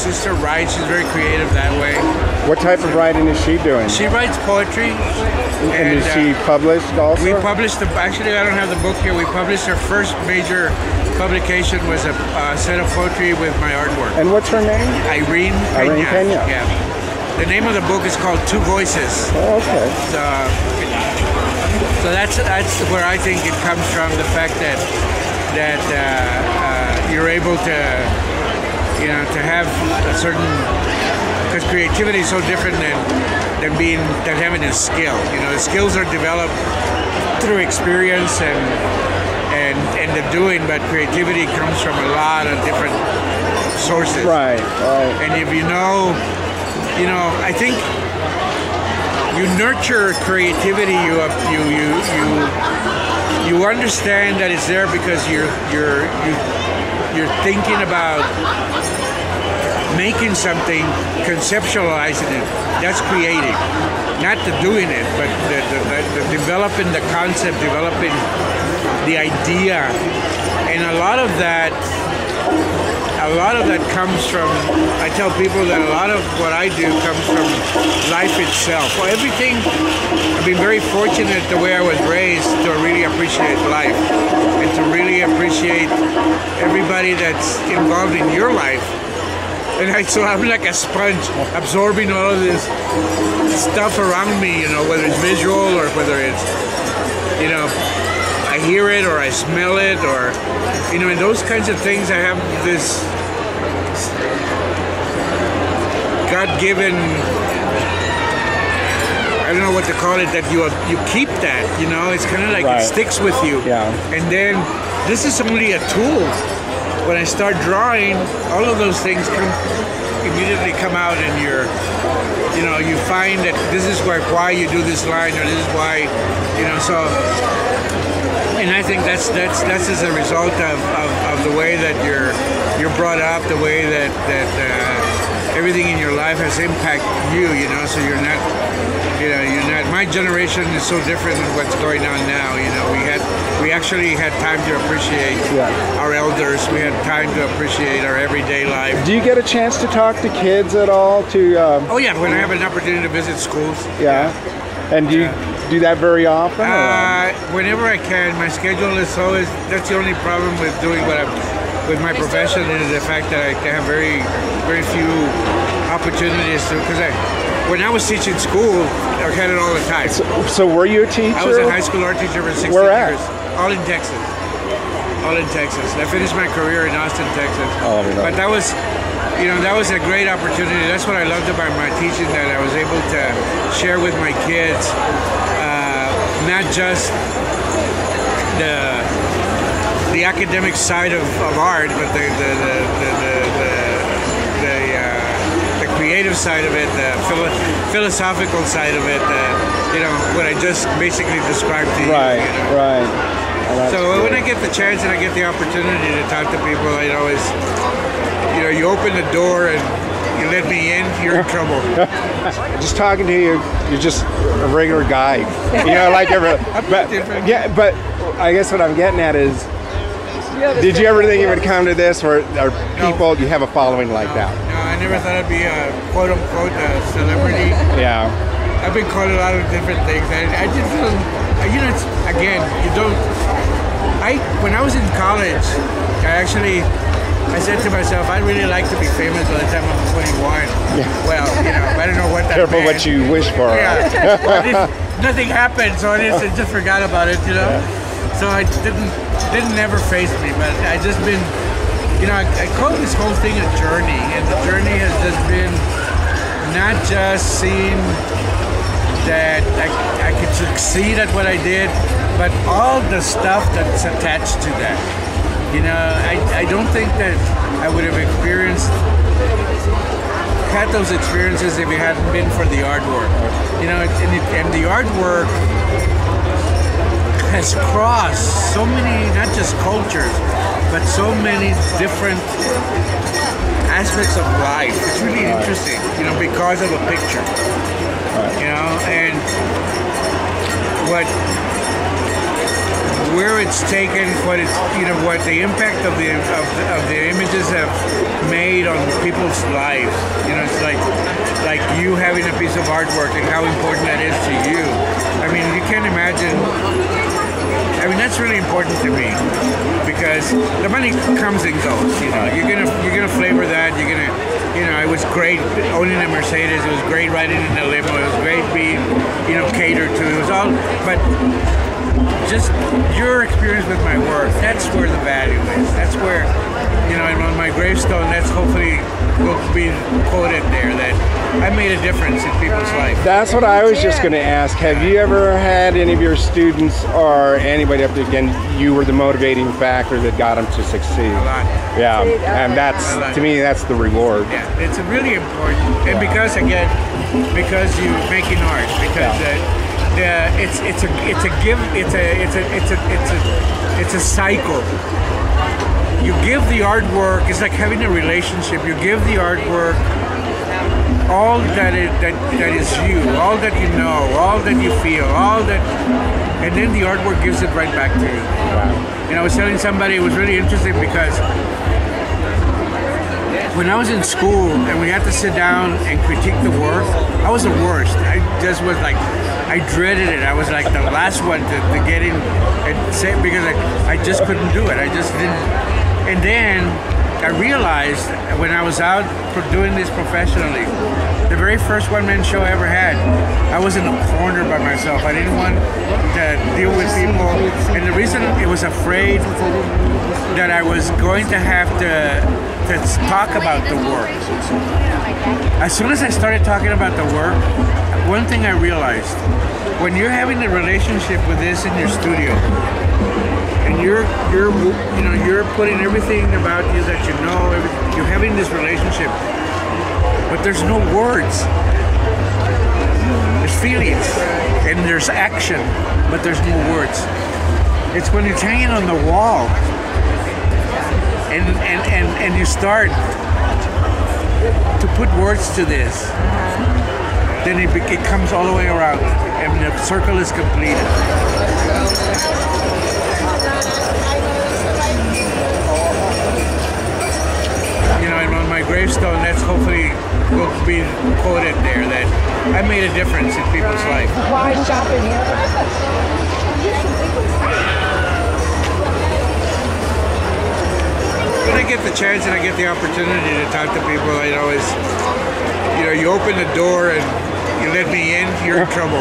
sister writes. She's very creative that way. What type of writing is she doing? She writes poetry. And is she published also? We published, actually I don't have the book here. We published our first major publication was a set of poetry with my artwork. And what's her name? Irene Peña. Yeah. The name of the book is called Two Voices. Oh, okay. So that's where I think it comes from, the fact that you're able to, you know, to have a certain, because creativity is so different than having a skill. You know, the skills are developed through experience and the doing, but creativity comes from a lot of different sources. Right. And if you know, I think you nurture creativity. You understand that it's there because you're thinking about making something, conceptualizing it. That's creating, not the doing it, but the developing the concept, developing the idea, and a lot of that comes from, I tell people that a lot of what I do comes from life itself. Well, everything, I've been very fortunate the way I was raised to really appreciate life and to really appreciate everybody that's involved in your life. And so I'm like a sponge, absorbing all of this stuff around me, you know, whether it's visual or whether it's, you know, I hear it or I smell it, or, you know, and those kinds of things. I have this God-given, I don't know what to call it, that you keep that, you know, it's kind of like it sticks with you. Yeah. And then this is only a tool. When I start drawing, all of those things immediately come out, and you find that this is why you do this line, or this is why, you know, so. And I think that's as a result of the way that you're brought up, the way that everything in your life has impacted you, you know. So you're not. My generation is so different than what's going on now. You know, we actually had time to appreciate our elders. We had time to appreciate our everyday life. Do you get a chance to talk to kids at all? Oh yeah, when I have an opportunity to visit schools. Yeah. And do you do that very often? Whenever I can. My schedule is always. That's the only problem with doing with my profession, is the fact that I have very, very few opportunities to. Because when I was teaching school, I had it all the time. So were you a teacher? I was a high school art teacher for 16 Where at? years. All in Texas. All in Texas. I finished my career in Austin, Texas. Oh, but that was, you know, that was a great opportunity. That's what I loved about my teaching, that I was able to share with my kids, not just the academic side of art, but the creative side of it, the philosophical side of it, you know, what I just basically described to you. Right, you know? right. Oh, so when I get the chance and I get the opportunity to talk to people, I always, you know, you open the door and you let me in, you're in trouble. Just talking to you, you're just a regular guy. You know, like but I guess what I'm getting at is, did you ever think it would come to this, or people, you have a following like that? No, I never thought I'd be a quote-unquote celebrity. Yeah. I've been called a lot of different things. I just feel, you know, when I was in college, I said to myself, I'd really like to be famous by the time I'm 21. Yeah. Well, you know, I don't know what that Careful meant. what you wish for. Yeah. Nothing happened, so I just forgot about it, you know. Yeah. So I didn't never face me, but I just been, you know, I call this whole thing a journey, and the journey has just been not just seeing that I could succeed at what I did, but all the stuff that's attached to that. You know, I don't think that I would have had those experiences if it hadn't been for the artwork. You know, and the artwork has crossed so many, not just cultures, but so many different aspects of life. It's really interesting, you know, because of a picture. You know, and where it's taken, what it's, you know, what the impact of the images have made on people's lives. You know, it's like you having a piece of artwork and how important that is to you. I mean, you can't imagine. I mean, that's really important to me because the money comes and goes. You know, you're gonna flavor that. You're gonna, you know, it was great owning a Mercedes. It was great riding in a limo. It was great being, you know, catered to. It was all, but just your experience with my work. That's where the value is. That's where, you know, and on my gravestone, that's hopefully will be quoted there that I made a difference in people's life. That's what I was just going to ask. Have you ever had any of your students or anybody up to, again, you were the motivating factor that got them to succeed? A lot. Yeah, and that's, to me, that's the reward. Yeah, it's really important. And because, again, because you're making art, because it's a cycle. You give the artwork. It's like having a relationship. You give the artwork all that is you, all that you know, all that you feel, all that, and then the artwork gives it right back to you. Wow. And I was telling somebody, it was really interesting because when I was in school and we had to sit down and critique the work, I was the worst. I just was like, I dreaded it. I was like the last one to get in and say, because I just couldn't do it. I just didn't. And then I realized when I was out doing this professionally, the very first one-man show I ever had, I was in a corner by myself. I didn't want to deal with people. And the reason I was afraid that I was going to have to talk about the work. As soon as I started talking about the work, one thing I realized, when you're having a relationship with this in your studio, and you're putting everything about you that you know, you're having this relationship, but there's no words. There's feelings and there's action, but there's no words. It's when it's hanging on the wall and you start to put words to this, then it comes all the way around and the circle is completed. You know, and on my gravestone, that's hopefully will be quoted there that I made a difference in people's life. Why shopping here? When I get the chance and I get the opportunity to talk to people, I always, you know, you open the door and you let me in, you're in trouble.